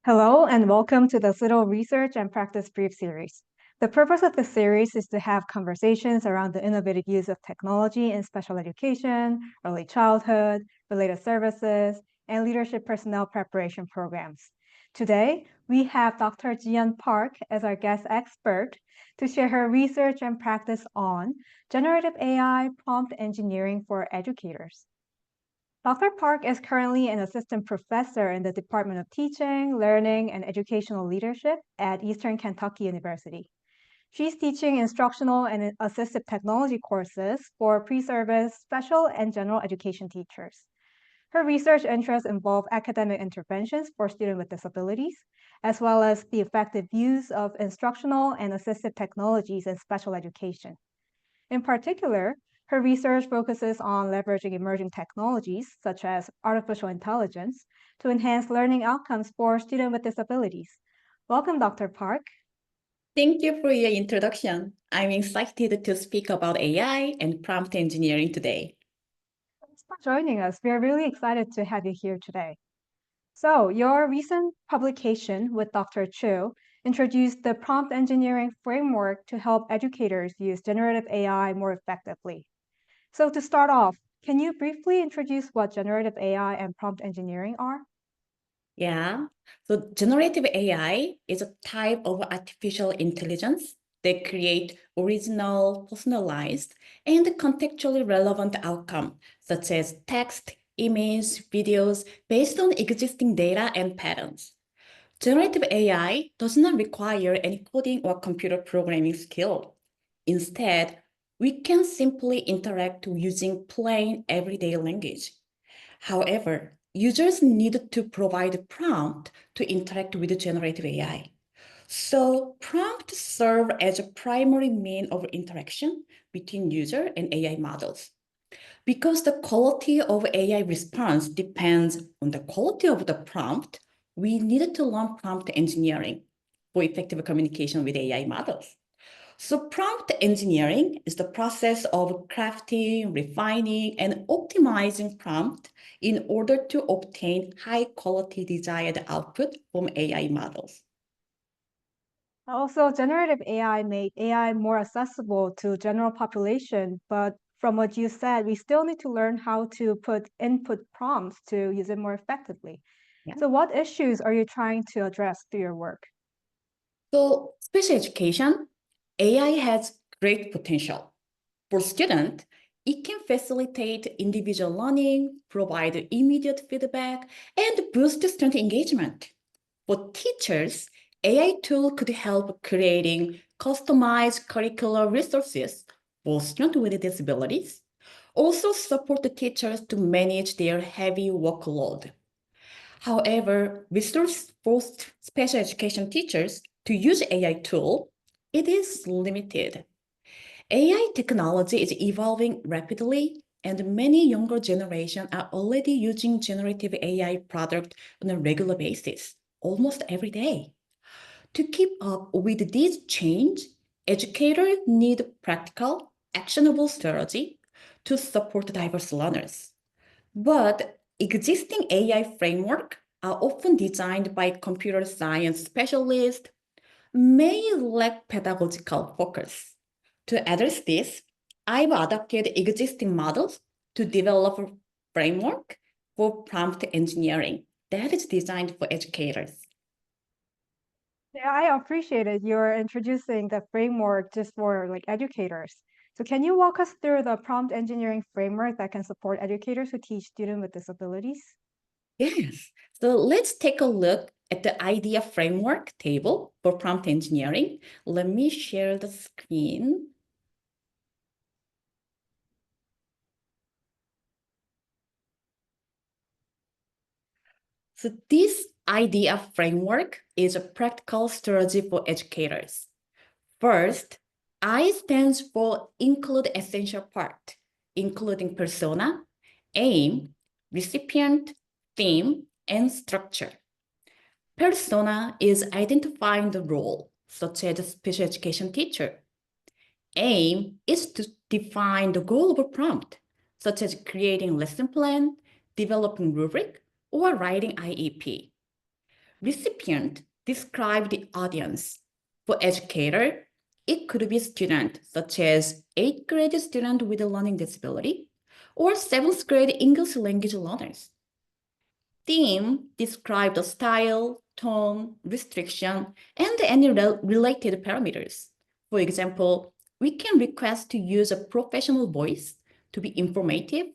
Hello, and welcome to the CIDDL Research and Practice Brief Series. The purpose of this series is to have conversations around the innovative use of technology in special education, early childhood, related services, and leadership personnel preparation programs. Today, we have Dr. Jiyeon Park as our guest expert to share her research and practice on generative AI prompt engineering for educators. Dr. Park is currently an assistant professor in the Department of Teaching, Learning, and Educational Leadership at Eastern Kentucky University. She's teaching instructional and assistive technology courses for pre-service, special, and general education teachers. Her research interests involve academic interventions for students with disabilities, as well as the effective use of instructional and assistive technologies in special education. In particular, her research focuses on leveraging emerging technologies, such as artificial intelligence, to enhance learning outcomes for students with disabilities. Welcome, Dr. Park. Thank you for your introduction. I'm excited to speak about AI and prompt engineering today. Thanks for joining us. We are really excited to have you here today. So, your recent publication with Dr. Chu introduced the prompt engineering framework to help educators use generative AI more effectively. So to start off, can you briefly introduce what generative AI and prompt engineering are? Yeah, so generative AI is a type of artificial intelligence that create original, personalized, and contextually relevant outcome, such as text, image, videos, based on existing data and patterns. Generative AI does not require any coding or computer programming skill. Instead, we can simply interact using plain everyday language. However, users need to provide a prompt to interact with generative AI. So prompts serve as a primary means of interaction between user and AI models. Because the quality of AI response depends on the quality of the prompt, we needed to learn prompt engineering for effective communication with AI models. So prompt engineering is the process of crafting, refining, and optimizing prompt in order to obtain high-quality desired output from AI models. Also, generative AI made AI more accessible to general population, but from what you said, we still need to learn how to put input prompts to use it more effectively. Yeah. So what issues are you trying to address through your work? So special education, AI has great potential. For students, it can facilitate individual learning, provide immediate feedback, and boost student engagement. For teachers, AI tool could help creating customized curricular resources for students with disabilities, also support the teachers to manage their heavy workload. However, resource for special education teachers to use AI tool, it is limited. AI technology is evolving rapidly, and many younger generations are already using generative AI product on a regular basis, almost every day. To keep up with this change, educators need practical, actionable strategy to support diverse learners. But existing AI frameworks are often designed by computer science specialists, may lack pedagogical focus. To address this, I've adopted existing models to develop a framework for prompt engineering that is designed for educators. Yeah, I appreciated your introducing the framework just for like educators. So can you walk us through the prompt engineering framework that can support educators who teach students with disabilities? Yes, so let's take a look at the idea framework table for prompt engineering. Let me share the screen. So this idea framework is a practical strategy for educators. First, I stands for include essential part, including persona, aim, recipient, theme, and structure. Persona is identifying the role, such as a special education teacher. Aim is to define the goal of a prompt, such as creating lesson plan, developing rubric, or writing IEP. recipient describe the audience. For educator, it could be student, such as 8th grade student with a learning disability, or 7th grade English language learners. Theme describe the style, tone, restriction, and any related parameters. For example, we can request to use a professional voice to be informative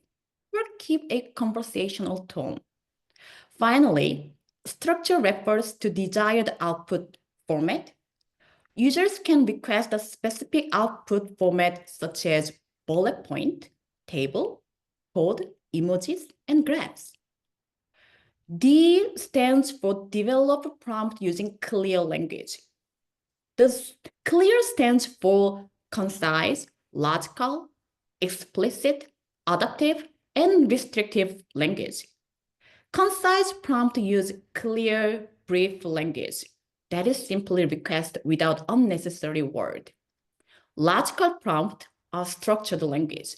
or keep a conversational tone. Finally, structure refers to desired output format. Users can request a specific output format such as bullet point, table, code, emojis, and graphs. D stands for develop prompt using clear language. The clear stands for concise, logical, explicit, adaptive, and restrictive language. Concise prompt use clear, brief language that is simply request without unnecessary word. Logical prompt are structured language.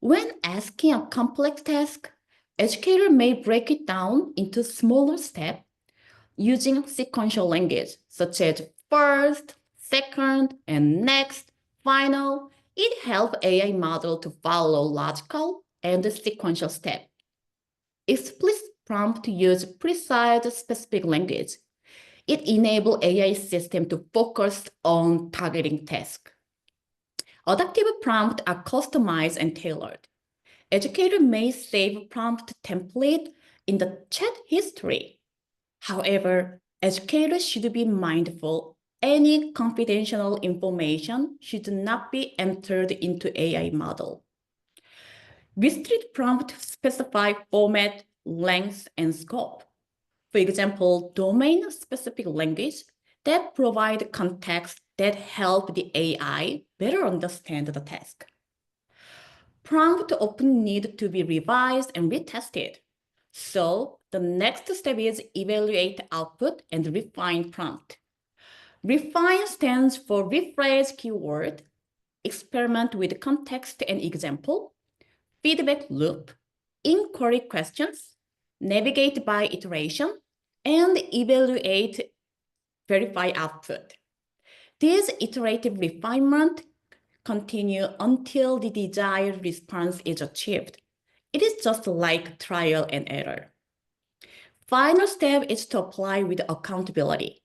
When asking a complex task, educator may break it down into smaller steps using sequential language, such as first, second, and next, final. It helps AI model to follow logical and sequential steps. Explicit prompt use precise specific language. It enables AI system to focus on targeting tasks. Adaptive prompts are customized and tailored. Educator may save prompt template in the chat history. However, educators should be mindful any confidential information should not be entered into AI model. Restrict prompt specify format, length, and scope. For example, domain-specific language that provide context that help the AI better understand the task. Prompt often need to be revised and retested. So the next step is evaluate output and refine prompt. Refine stands for rephrase keyword, experiment with context and example, feedback loop, inquiry questions, navigate by iteration, and evaluate, verify output. This iterative refinement continue until the desired response is achieved. It is just like trial and error. Final step is to apply with accountability.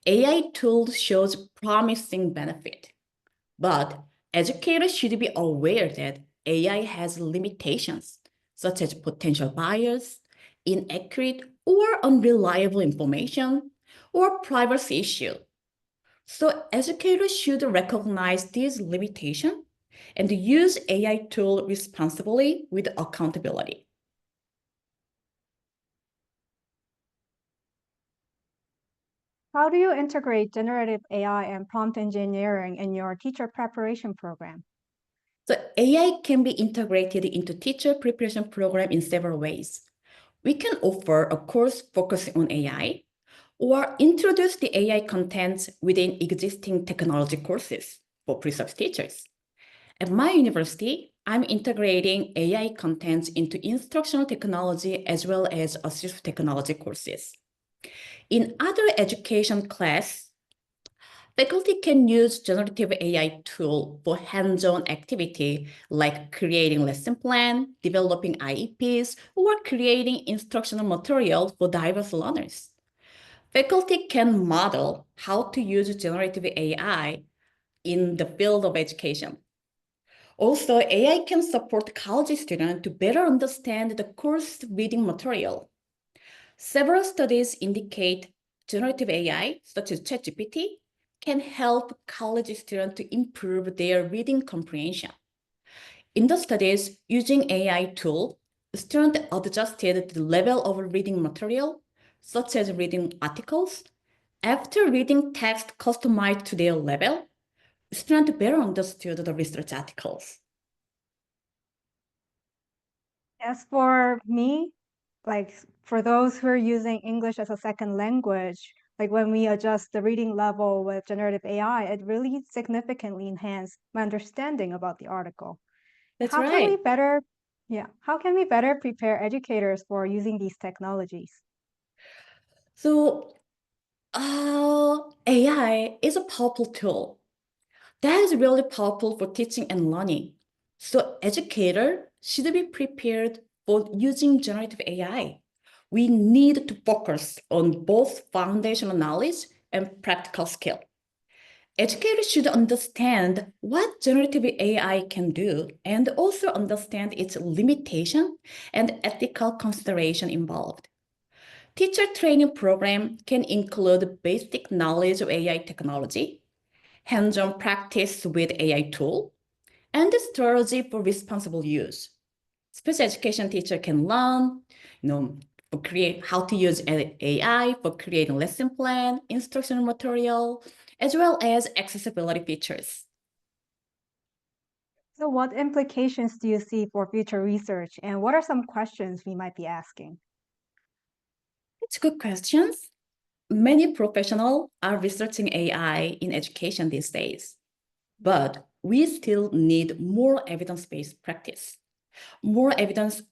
AI tools shows promising benefit, but educators should be aware that AI has limitations, such as potential bias, inaccurate or unreliable information, or privacy issue. So educators should recognize these limitations and use AI tool responsibly with accountability. How do you integrate generative AI and prompt engineering in your teacher preparation program? So AI can be integrated into teacher preparation program in several ways. We can offer a course focusing on AI or introduce the AI contents within existing technology courses for pre-sub teachers. At my university, I'm integrating AI contents into instructional technology as well as assistive technology courses. In other education class, faculty can use generative AI tool for hands-on activity like creating lesson plan, developing IEPs, or creating instructional material for diverse learners. Faculty can model how to use generative AI in the field of education. Also, AI can support college students to better understand the course reading material. Several studies indicate generative AI, such as ChatGPT, can help college students to improve their reading comprehension. In the studies, using AI tool, students adjusted the level of reading material, such as reading articles. After reading text customized to their level, students better understood the research articles. As for me, like for those who are using English as a second language, like when we adjust the reading level with generative AI, it really significantly enhanced my understanding about the article. That's How can we right. better, how can we better prepare educators for using these technologies? So AI is a powerful tool. That is really powerful for teaching and learning. So educator should be prepared for using generative AI. We need to focus on both foundational knowledge and practical skill. Educators should understand what generative AI can do and also understand its limitation and ethical consideration involved. Teacher training program can include basic knowledge of AI technology, hands-on practice with AI tool, and the strategy for responsible use. Special education teacher can learn, how to use AI for creating lesson plan, instructional material, as well as accessibility features. So what implications do you see for future research, and what are some questions we might be asking? It's good questions. Many professionals are researching AI in education these days, but we still need more evidence-based practice, more evidence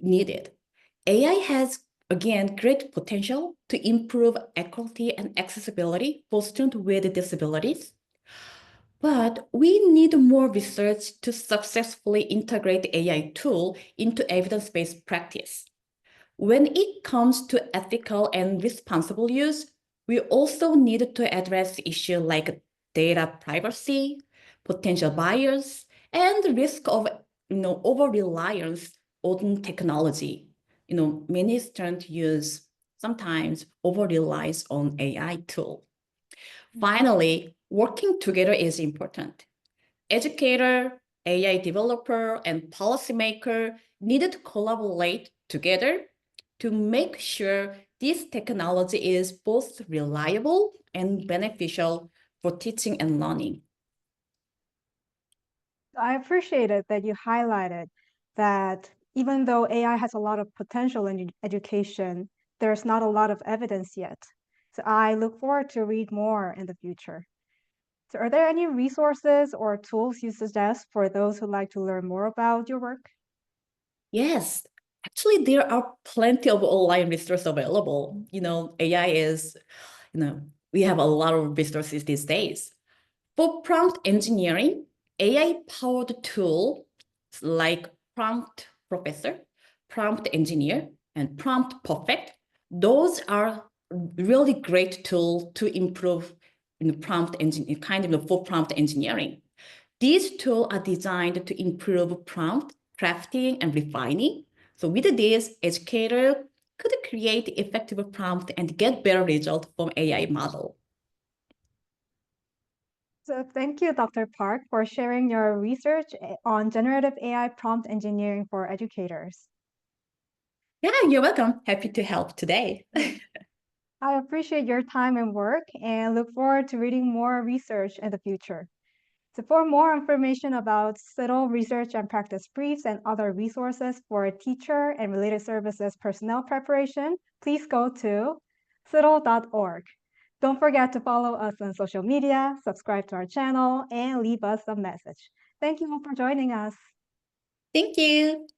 needed. AI has, again, great potential to improve equity and accessibility for students with disabilities. But we need more research to successfully integrate AI tool into evidence-based practice. When it comes to ethical and responsible use, we also need to address issues like data privacy, potential bias, and the risk of over-reliance on technology. Many students sometimes over-relies on AI tool. Finally, working together is important. Educator, AI developer, and policymaker need to collaborate together to make sure this technology is both reliable and beneficial for teaching and learning. I appreciated that you highlighted that even though AI has a lot of potential in education, there's not a lot of evidence yet. So I look forward to read more in the future. So are there any resources or tools you suggest for those who'd like to learn more about your work? Yes, actually, there are plenty of online resources available. AI is, we have a lot of resources these days. For prompt engineering, AI-powered tools like Prompt Professor, Prompt Engineer, and Prompt Perfect, those are really great tools to improve prompt engineering, for prompt engineering. These tools are designed to improve prompt crafting and refining. So with this, educator could create effective prompt and get better results from AI model. So thank you, Dr. Park, for sharing your research on generative AI prompt engineering for educators. Yeah, you're welcome. Happy to help today. I appreciate your time and work and look forward to reading more research in the future. So for more information about CIDDL research and practice briefs and other resources for teacher and related services personnel preparation, please go to CIDDL.org. Don't forget to follow us on social media, subscribe to our channel, and leave us a message. Thank you all for joining us. Thank you.